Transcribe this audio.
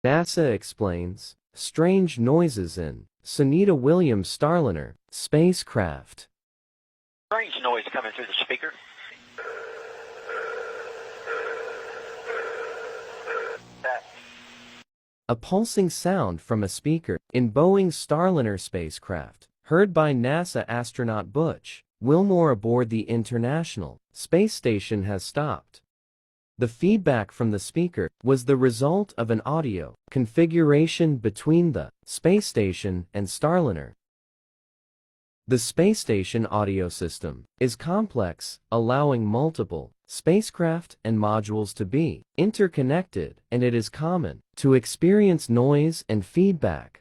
NASA explains strange noises in Sunita Williams Starliner spacecraft. Strange noise coming through the speaker. That. A pulsing sound from a speaker in Boeing's Starliner spacecraft, heard by NASA astronaut Butch Wilmore aboard the International Space Station, has stopped. The feedback from the speaker was the result of an audio configuration between the space station and Starliner. The space station audio system is complex, allowing multiple spacecraft and modules to be interconnected, and it is common to experience noise and feedback